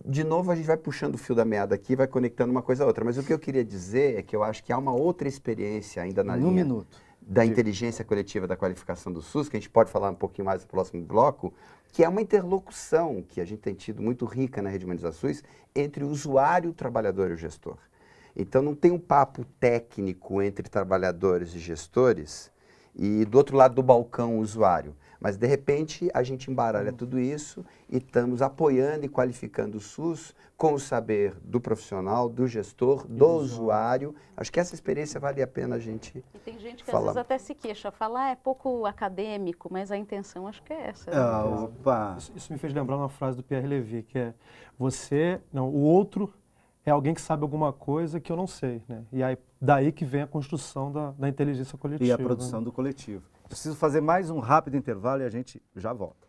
De novo, a gente vai puxando o fio da meada aqui, vai conectando uma coisa a outra. Mas o que eu queria dizer é que eu acho que há uma outra experiência ainda na linha da inteligência coletiva da qualificação do SUS, que a gente pode falar um pouquinho mais no próximo bloco, que é uma interlocução que a gente tem tido muito rica na Rede HumanizaSUS entre o usuário, o trabalhador e o gestor. Então, não tem um papo técnico entre trabalhadores e gestores e, do outro lado do balcão, o usuário. Mas, de repente, a gente embaralha tudo isso e estamos apoiando e qualificando o SUS com o saber do profissional, do gestor, do usuário. Acho que essa experiência vale a pena a gente E tem gente que falar. às vezes até se queixa, fala, é pouco acadêmico, mas a intenção acho que é essa. Né? Opa! Isso me fez lembrar uma frase do Pierre Levy, que é: o outro é alguém que sabe alguma coisa que eu não sei, né? E aí, daí que vem a construção da inteligência coletiva. E a produção do coletivo. Preciso fazer mais um rápido intervalo e a gente já volta.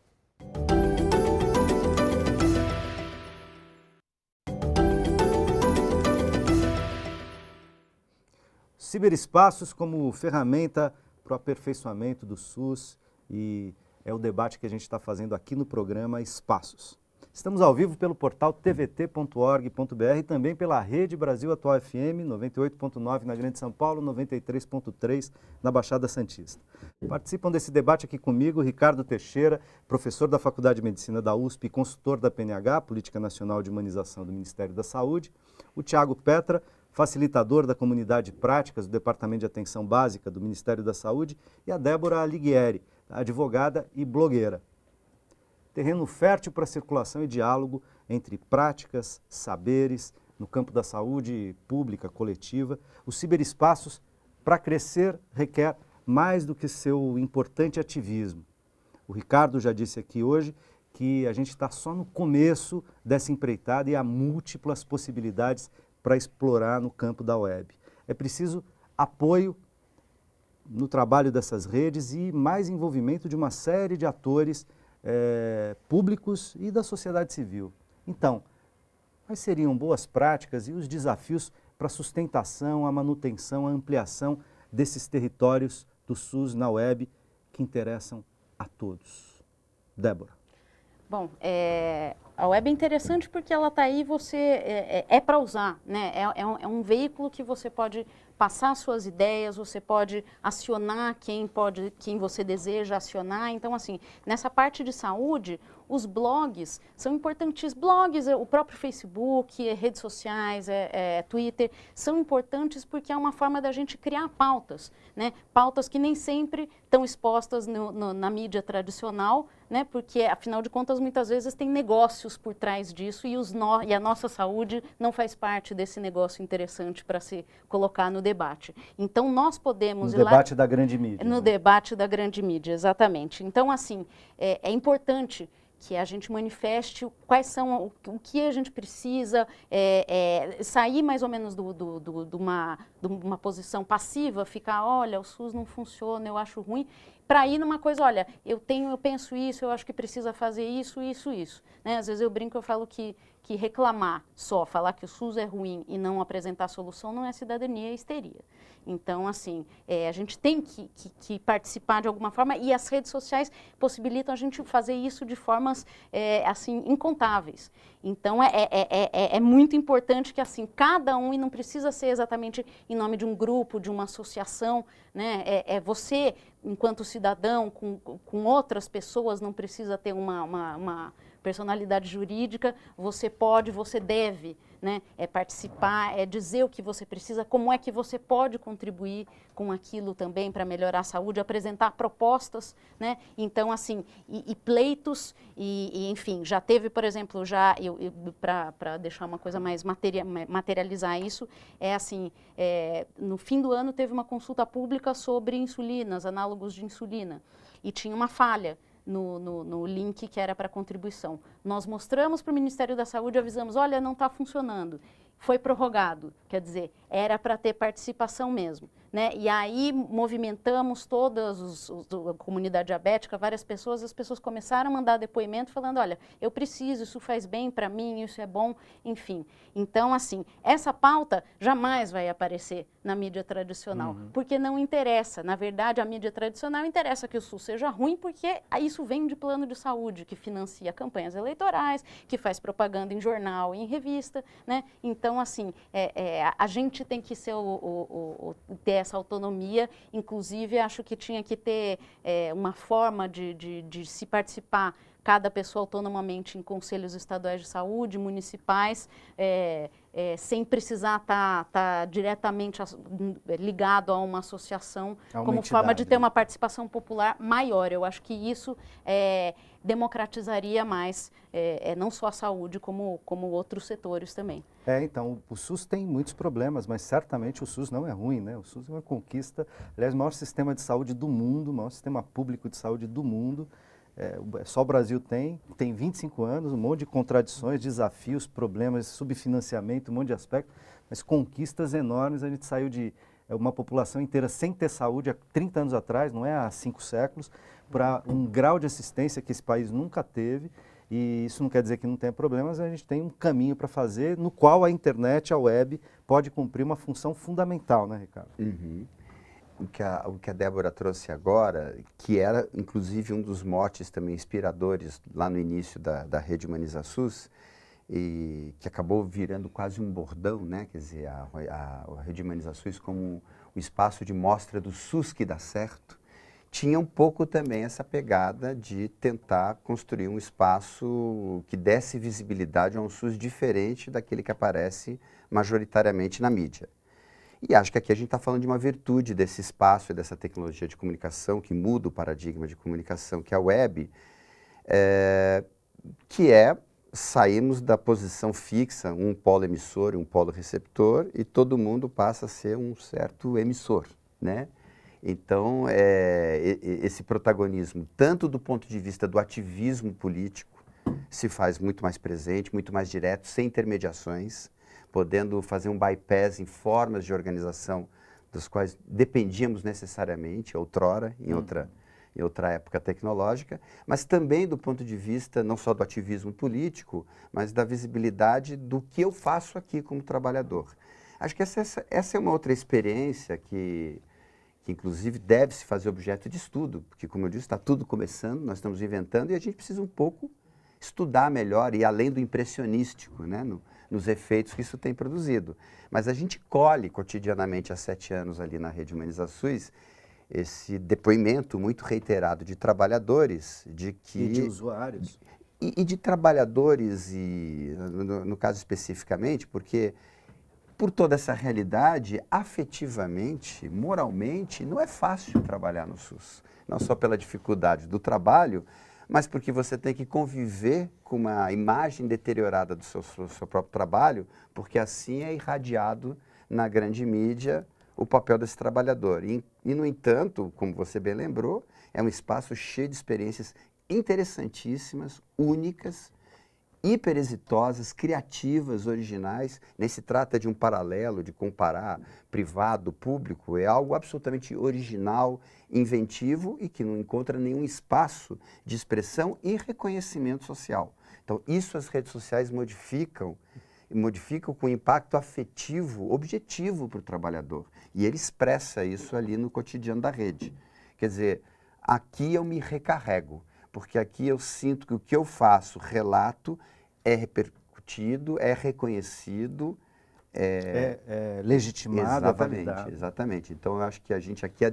Ciberespaços como ferramenta para o aperfeiçoamento do SUS, e é o debate que a gente está fazendo aqui no programa Espaços. Estamos ao vivo pelo portal tvt.org.br e também pela Rede Brasil Atual FM, 98.9 na Grande São Paulo, 93.3 na Baixada Santista. Participam desse debate aqui comigo Ricardo Teixeira, professor da Faculdade de Medicina da USP e consultor da PNH, Política Nacional de Humanização do Ministério da Saúde, o Tiago Petra, facilitador da Comunidade Práticas do Departamento de Atenção Básica do Ministério da Saúde, e a Débora Alighieri, advogada e blogueira. Terreno fértil para circulação e diálogo entre práticas, saberes, no campo da saúde pública, coletiva. Os ciberespaços, para crescer, requer mais do que seu importante ativismo. O Ricardo já disse aqui hoje que a gente está só no começo dessa empreitada e há múltiplas possibilidades para explorar no campo da web. É preciso apoio no trabalho dessas redes e mais envolvimento de uma série de atores públicos e da sociedade civil. Então, quais seriam boas práticas e os desafios para a sustentação, a manutenção, a ampliação desses territórios do SUS na web que interessam a todos? Débora. Bom, a web é interessante porque ela está aí, é para usar, né? É um veículo que você pode passar suas ideias, você pode acionar quem você deseja acionar. Então, assim, nessa parte de saúde, os blogs são importantes. Blogs, o próprio Facebook, redes sociais, Twitter, são importantes porque é uma forma da gente criar pautas, né? Pautas que nem sempre estão expostas na mídia tradicional, né? Porque, afinal de contas, muitas vezes tem negócios por trás disso e a nossa saúde não faz parte desse negócio interessante para se colocar no debate. Então, nós podemos... No debate da grande mídia. No debate da grande mídia, exatamente. Então, assim, é importante que a gente manifeste quais são, o que a gente precisa, sair mais ou menos de uma posição passiva, ficar, olha, o SUS não funciona, eu acho ruim, para ir numa coisa, olha, eu penso isso, eu acho que precisa fazer isso, isso, isso. Né? Às vezes eu brinco, eu falo que reclamar só, falar que o SUS é ruim e não apresentar solução não é cidadania, é histeria. Então, assim, a gente tem que participar de alguma forma e as redes sociais possibilitam a gente fazer isso de formas, assim, incontáveis. Então, é muito importante que, assim, cada um, e não precisa ser exatamente em nome de um grupo, de uma associação, né? Você, enquanto cidadão, com outras pessoas, não precisa ter uma personalidade jurídica, você pode, você deve, né, participar, dizer o que você precisa, como é que você pode contribuir com aquilo também para melhorar a saúde, apresentar propostas, né? Então, assim, e pleitos, enfim, já teve, por exemplo, para deixar uma coisa mais materializar isso, assim, no fim do ano teve uma consulta pública sobre insulinas, análogos de insulina, e tinha uma falha no link que era para contribuição. Nós mostramos para o Ministério da Saúde, avisamos, olha, não está funcionando. Foi prorrogado, quer dizer, era para ter participação mesmo. Né? E aí movimentamos toda a comunidade diabética, várias pessoas, as pessoas começaram a mandar depoimento falando, olha, eu preciso, isso faz bem para mim, isso é bom, enfim. Então, assim, essa pauta jamais vai aparecer na mídia tradicional, porque não interessa. Na verdade, a mídia tradicional interessa que o SUS seja ruim, porque isso vem de plano de saúde, que financia campanhas eleitorais, que faz propaganda em jornal e em revista, né? Então, assim, a gente tem que ser ter essa autonomia, inclusive acho que tinha que ter uma forma de se participar, cada pessoa autonomamente em conselhos estaduais de saúde, municipais, sem precisar estar diretamente ligado a uma associação, como forma de ter uma participação popular maior. Eu acho que isso democratizaria mais, não só a saúde, como outros setores também. Então, o SUS tem muitos problemas, mas certamente o SUS não é ruim, né? O SUS é uma conquista, aliás, o maior sistema de saúde do mundo, o maior sistema público de saúde do mundo. Só o Brasil tem 25 anos, um monte de contradições, desafios, problemas, subfinanciamento, um monte de aspectos, mas conquistas enormes. A gente saiu de uma população inteira sem ter saúde há 30 anos atrás, não é há 5 séculos, para um grau de assistência que esse país nunca teve. E isso não quer dizer que não tenha problemas, a gente tem um caminho para fazer, no qual a internet, a web, pode cumprir uma função fundamental, né, Ricardo? Uhum. O que a Débora trouxe agora, que era inclusive um dos motes também inspiradores lá no início da Rede Humaniza SUS, e que acabou virando quase um bordão, né? Quer dizer, a Rede Humaniza SUS como o espaço de mostra do SUS que dá certo, tinha um pouco também essa pegada de tentar construir um espaço que desse visibilidade a um SUS diferente daquele que aparece majoritariamente na mídia. E acho que aqui a gente está falando de uma virtude desse espaço e dessa tecnologia de comunicação que muda o paradigma de comunicação, que é a web, saímos da posição fixa, um polo emissor e um polo receptor, e todo mundo passa a ser um certo emissor, né? Então, esse protagonismo, tanto do ponto de vista do ativismo político, se faz muito mais presente, muito mais direto, sem intermediações, podendo fazer um bypass em formas de organização das quais dependíamos necessariamente, outrora, em outra época tecnológica, mas também do ponto de vista não só do ativismo político, mas da visibilidade do que eu faço aqui como trabalhador. Acho que essa é uma outra experiência que inclusive deve se fazer objeto de estudo, porque, como eu disse, está tudo começando, nós estamos inventando e a gente precisa um pouco estudar melhor e além do impressionístico, né, nos efeitos que isso tem produzido. Mas a gente colhe cotidianamente há 7 anos ali na Rede Humaniza SUS esse depoimento muito reiterado de trabalhadores, de que... E de usuários. E de trabalhadores, no caso especificamente, porque por toda essa realidade, afetivamente, moralmente, não é fácil trabalhar no SUS. Não só pela dificuldade do trabalho, mas porque você tem que conviver com uma imagem deteriorada do seu próprio trabalho, porque assim é irradiado na grande mídia o papel desse trabalhador. E, no entanto, como você bem lembrou, é um espaço cheio de experiências interessantíssimas, únicas, hiper exitosas, criativas, originais. Nem se trata de um paralelo, de comparar privado, público, é algo absolutamente original, inventivo e que não encontra nenhum espaço de expressão e reconhecimento social. Então, isso as redes sociais modificam com impacto afetivo, objetivo para o trabalhador. E ele expressa isso ali no cotidiano da rede. Quer dizer, aqui eu me recarrego, porque aqui eu sinto que o que eu faço, relato, é repercutido, é reconhecido, é legitimado, é validado. Exatamente. Então, eu acho que a gente aqui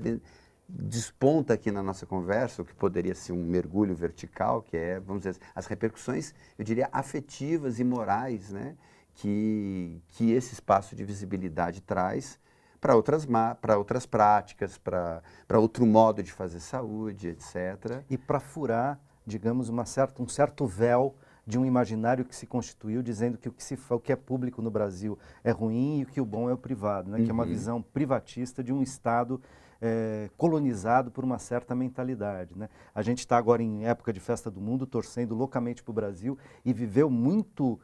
desponta aqui na nossa conversa o que poderia ser um mergulho vertical, que é, vamos dizer, as repercussões, eu diria, afetivas e morais, né, que esse espaço de visibilidade traz para outras práticas, para outro modo de fazer saúde, etc. E para furar, digamos, um certo véu de um imaginário que se constituiu dizendo que o que é público no Brasil é ruim e o que o bom é o privado, né? Que é uma visão privatista de um Estado colonizado por uma certa mentalidade, né? A gente está agora em época de Festa do Mundo, torcendo loucamente para o Brasil e viveu muito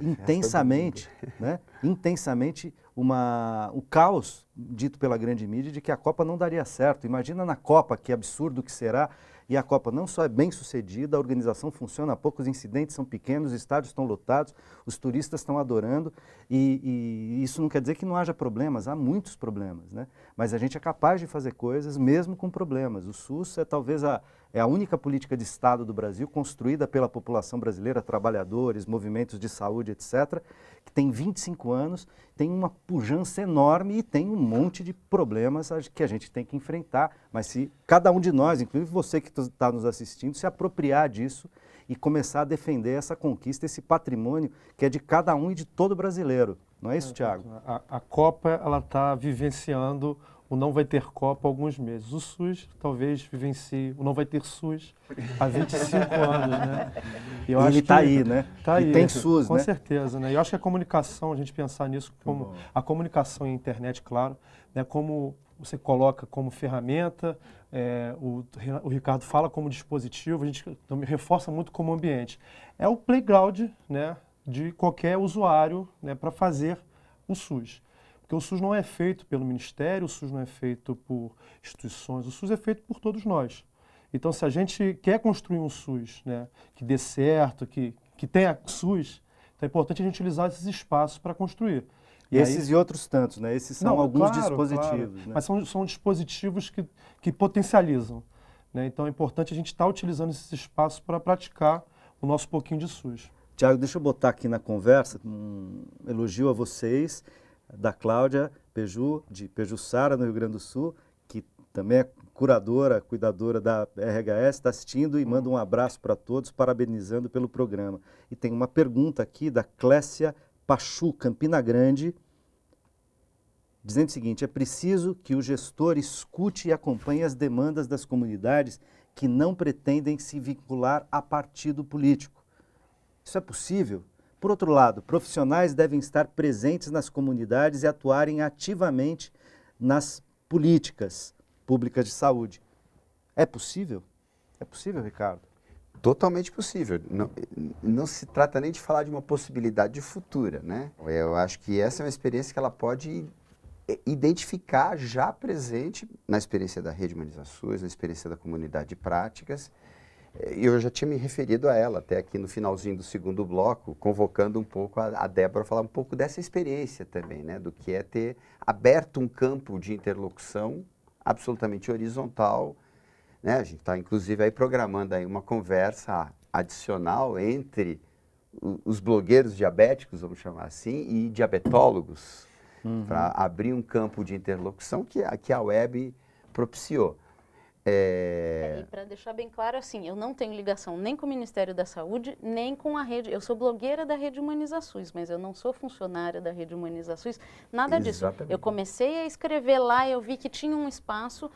intensamente, né? Intensamente o caos dito pela grande mídia de que a Copa não daria certo. Imagina na Copa, que absurdo que será, e a Copa não só é bem sucedida, a organização funciona pouco, os incidentes são pequenos, os estádios estão lotados, os turistas estão adorando, e isso não quer dizer que não haja problemas, há muitos problemas, né? Mas a gente é capaz de fazer coisas mesmo com problemas. O SUS é talvez a única política de Estado do Brasil construída pela população brasileira, trabalhadores, movimentos de saúde, etc., que tem 25 anos, tem uma pujança enorme e tem um monte de problemas que a gente tem que enfrentar. Mas se cada um de nós, inclusive você que está nos assistindo, se apropriar disso e começar a defender essa conquista, esse patrimônio que é de cada um e de todo brasileiro. Não é isso, Thiago? A Copa, ela está vivenciando o não vai ter Copa há alguns meses. O SUS talvez vivencie o não vai ter SUS há 25 anos, né? E ele está aí, né? Tá aí, e tem SUS, com né? certeza, né? E eu acho que a comunicação, a gente pensar nisso como a comunicação e a internet, claro, né? Como você coloca como ferramenta, o Ricardo fala como dispositivo, a gente também reforça muito como ambiente. É o playground, né, de qualquer usuário, né, para fazer o SUS. Porque o SUS não é feito pelo Ministério, o SUS não é feito por instituições, o SUS é feito por todos nós. Então, se a gente quer construir um SUS, né, que dê certo, que tenha SUS, então é importante a gente utilizar esses espaços para construir. Esses e outros tantos, né? Esses são alguns dispositivos. Claro. Né? Mas são dispositivos que potencializam. Né? Então é importante a gente estar utilizando esses espaços para praticar o nosso pouquinho de SUS. Tiago, deixa eu botar aqui na conversa um elogio a vocês, da Cláudia Peju, de Pejuçara, no Rio Grande do Sul, que também é cuidadora da RHS, está assistindo e manda um abraço para todos, parabenizando pelo programa. E tem uma pergunta aqui da Clécia Pachu, Campina Grande, dizendo o seguinte: é preciso que o gestor escute e acompanhe as demandas das comunidades que não pretendem se vincular a partido político. Isso é possível? Por outro lado, profissionais devem estar presentes nas comunidades e atuarem ativamente nas políticas públicas de saúde. É possível? É possível, Ricardo? Totalmente possível. Não se trata nem de falar de uma possibilidade futura, né? Eu acho que essa é uma experiência que ela pode identificar já presente na experiência da Rede Humaniza-SUS, na experiência da comunidade de práticas. Eu já tinha me referido a ela até aqui no finalzinho do segundo bloco, convocando um pouco a Débora a falar um pouco dessa experiência também, né? Do que é ter aberto um campo de interlocução absolutamente horizontal, né? A gente está, inclusive, aí programando aí uma conversa adicional entre os blogueiros diabéticos, vamos chamar assim, e diabetólogos, para abrir um campo de interlocução que a web propiciou. E para deixar bem claro, assim, eu não tenho ligação nem com o Ministério da Saúde, nem com a rede. Eu sou blogueira da Rede Humaniza SUS, mas eu não sou funcionária da Rede Humaniza SUS, nada disso. Exatamente. Eu comecei a escrever lá e eu vi que tinha um espaço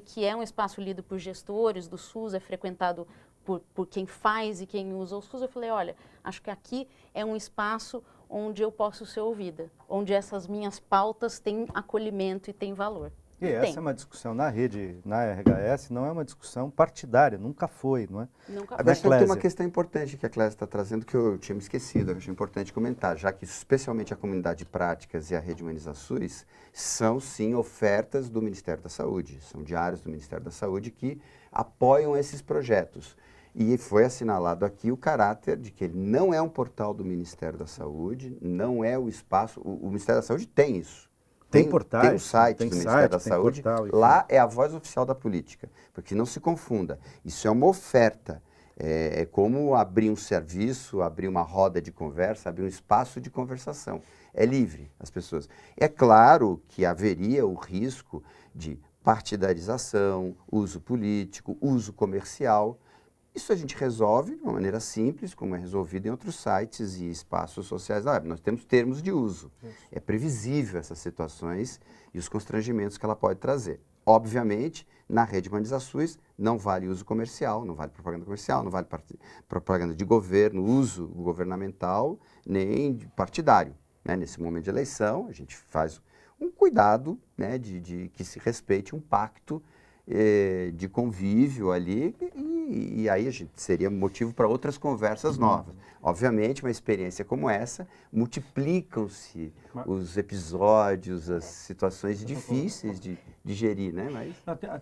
que é um espaço lido por gestores do SUS, é frequentado por quem faz e quem usa o SUS. Eu falei, olha, acho que aqui é um espaço onde eu posso ser ouvida, onde essas minhas pautas têm acolhimento e têm valor. E essa é uma discussão na rede, na RHS, não é uma discussão partidária, nunca foi, não é? Nunca Da Mas tem Eclésia. uma questão importante que a Clésia está trazendo que eu tinha me esquecido, eu acho importante comentar, já que especialmente a comunidade de práticas e a Rede Humaniza SUS são sim ofertas do Ministério da Saúde, são diários do Ministério da Saúde que apoiam esses projetos. E foi assinalado aqui o caráter de que ele não é um portal do Ministério da Saúde, não é o espaço, o Ministério da Saúde tem isso. Tem portais, tem o site tem do Ministério da tem Saúde, portal, enfim. lá é a voz oficial da política, porque não se confunda, isso é uma oferta, é como abrir um serviço, abrir uma roda de conversa, abrir um espaço de conversação, é livre as pessoas. É claro que haveria o risco de partidarização, uso político, uso comercial. Isso a gente resolve de uma maneira simples, como é resolvido em outros sites e espaços sociais da web. Nós temos termos de uso. É previsível essas situações e os constrangimentos que ela pode trazer. Obviamente, na Rede Humaniza SUS não vale uso comercial, não vale propaganda comercial, não vale propaganda de governo, uso governamental, nem partidário. Né? Nesse momento de eleição, a gente faz um cuidado, né, de que se respeite um pacto de convívio ali, e aí a gente seria motivo para outras conversas novas. Obviamente, uma experiência como essa, multiplicam-se os episódios, as situações difíceis de gerir, né? Mas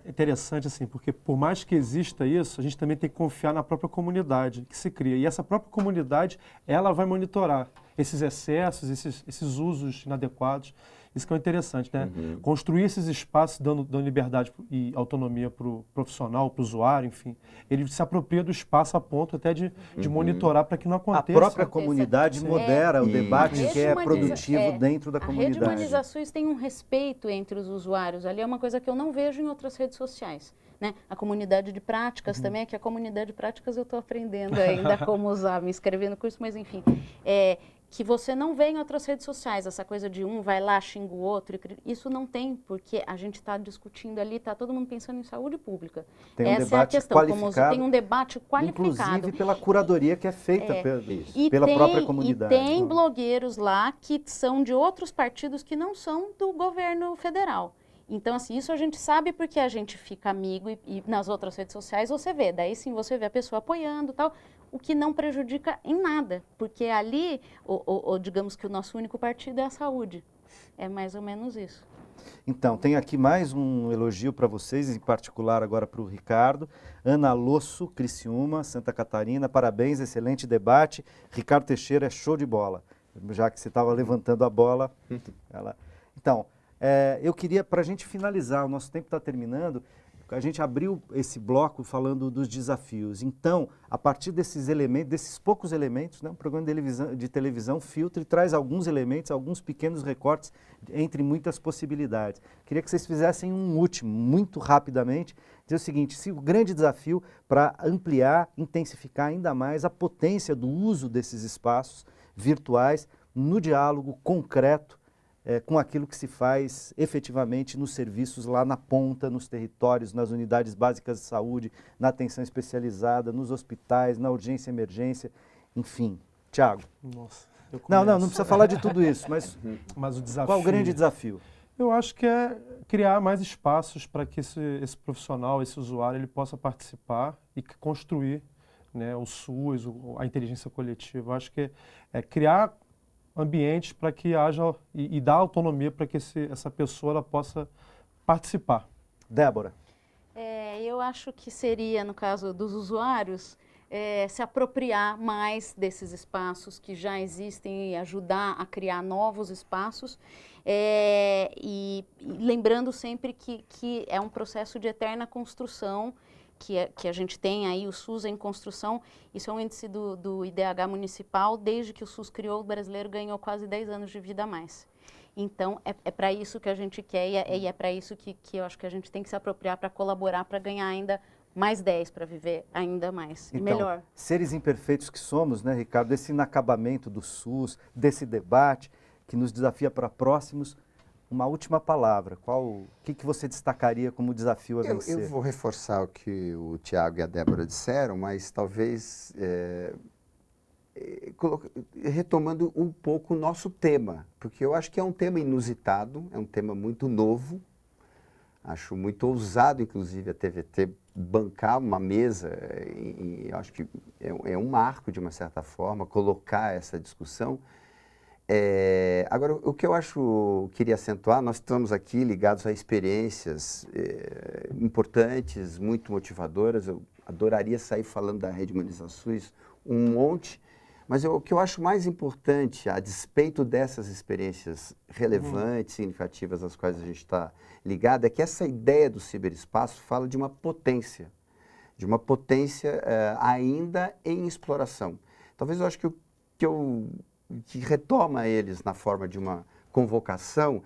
É interessante, assim, porque por mais que exista isso, a gente também tem que confiar na própria comunidade que se cria. E essa própria comunidade, ela vai monitorar esses excessos, esses usos inadequados. Isso que é interessante, né? Construir esses espaços dando liberdade e autonomia para o profissional, para o usuário, enfim. Ele se apropria do espaço a ponto até de monitorar para que não A aconteça. própria comunidade modera o debate Rede que é Humaniza- produtivo dentro da A Rede comunidade. Humaniza SUS tem um respeito entre os usuários. Ali é uma coisa que eu não vejo em outras redes sociais. Né? A comunidade de práticas também, é que a comunidade de práticas eu estou aprendendo ainda como usar, me inscrever no curso, mas enfim. Que você não vê em outras redes sociais, essa coisa de um vai lá, xinga o outro. Isso não tem, porque a gente está discutindo ali, está todo mundo pensando em saúde pública. Tem um Essa é a debate questão, qualificado, tem um debate qualificado. inclusive pela curadoria que é feita pela própria comunidade. E tem blogueiros lá que são de outros partidos que não são do governo federal. Então, assim, isso a gente sabe porque a gente fica amigo e nas outras redes sociais você vê. Daí sim você vê a pessoa apoiando e tal, o que não prejudica em nada. Porque ali, digamos que o nosso único partido é a saúde. É mais ou menos isso. Então, tem aqui mais um elogio para vocês, em particular agora para o Ricardo. Ana Losso, Criciúma, Santa Catarina, parabéns, excelente debate. Ricardo Teixeira é show de bola. Já que você estava levantando a bola. Então, eu queria, para a gente finalizar, o nosso tempo está terminando, a gente abriu esse bloco falando dos desafios. Então, a partir desses elementos, desses poucos elementos, né, um programa de televisão filtra e traz alguns elementos, alguns pequenos recortes entre muitas possibilidades. Queria que vocês fizessem um último, muito rapidamente, dizer o seguinte: se o grande desafio para ampliar, intensificar ainda mais a potência do uso desses espaços virtuais no diálogo concreto com aquilo que se faz efetivamente nos serviços lá na ponta, nos territórios, nas unidades básicas de saúde, na atenção especializada, nos hospitais, na urgência e emergência, enfim. Tiago. Nossa, não precisa falar de tudo isso, mas o desafio... Qual o grande desafio? Eu acho que é criar mais espaços para que esse profissional, esse usuário, ele possa participar e construir, né, o SUS, a inteligência coletiva. Eu acho que é criar ambientes para que haja e dar autonomia para que essa pessoa ela possa participar. Débora. Eu acho que seria, no caso dos usuários, se apropriar mais desses espaços que já existem e ajudar a criar novos espaços. E lembrando sempre que é um processo de eterna construção, que a gente tem aí, o SUS em construção. Isso é um índice do IDH municipal. Desde que o SUS criou, o brasileiro ganhou quase 10 anos de vida a mais. Então, é para isso que a gente quer e é para isso que eu acho que a gente tem que se apropriar para colaborar, para ganhar ainda mais 10, para viver ainda mais e melhor. Seres imperfeitos que somos, né, Ricardo, esse inacabamento do SUS, desse debate que nos desafia para próximos, uma última palavra. O que você destacaria como desafio a vencer? Eu vou reforçar o que o Tiago e a Débora disseram, mas talvez retomando um pouco o nosso tema, porque eu acho que é um tema inusitado, é um tema muito novo, acho muito ousado, inclusive, a TVT bancar uma mesa, e acho que é um marco, de uma certa forma, colocar essa discussão. Agora, o que eu queria acentuar, nós estamos aqui ligados a experiências importantes, muito motivadoras. Eu adoraria sair falando da Rede Humanizações um monte, mas o que eu acho mais importante, a despeito dessas experiências relevantes, significativas às quais a gente está ligado, é que essa ideia do ciberespaço fala de uma potência ainda em exploração. Talvez eu acho que retoma eles na forma de uma convocação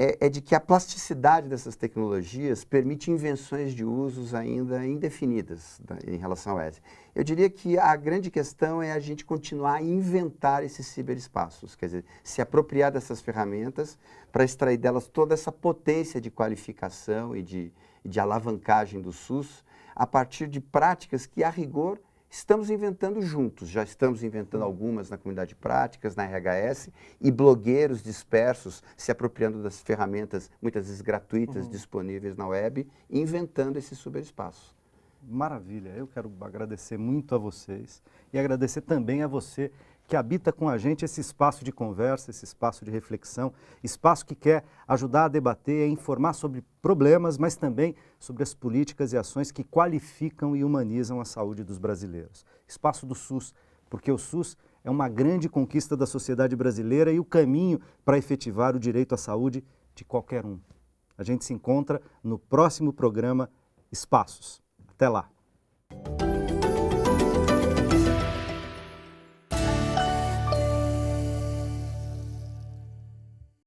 é de que a plasticidade dessas tecnologias permite invenções de usos ainda indefinidas em relação a essa. Eu diria que a grande questão é a gente continuar a inventar esses ciberespaços, quer dizer, se apropriar dessas ferramentas para extrair delas toda essa potência de qualificação e de alavancagem do SUS a partir de práticas que, a rigor, estamos inventando juntos. Já estamos inventando algumas na comunidade de práticas, na RHS, e blogueiros dispersos se apropriando das ferramentas, muitas vezes gratuitas, disponíveis na web, inventando esse ciberespaço. Maravilha, eu quero agradecer muito a vocês e agradecer também a você que habita com a gente esse espaço de conversa, esse espaço de reflexão, espaço que quer ajudar a debater, a informar sobre problemas, mas também sobre as políticas e ações que qualificam e humanizam a saúde dos brasileiros. Espaço do SUS, porque o SUS é uma grande conquista da sociedade brasileira e o caminho para efetivar o direito à saúde de qualquer um. A gente se encontra no próximo programa Espaços. Até lá!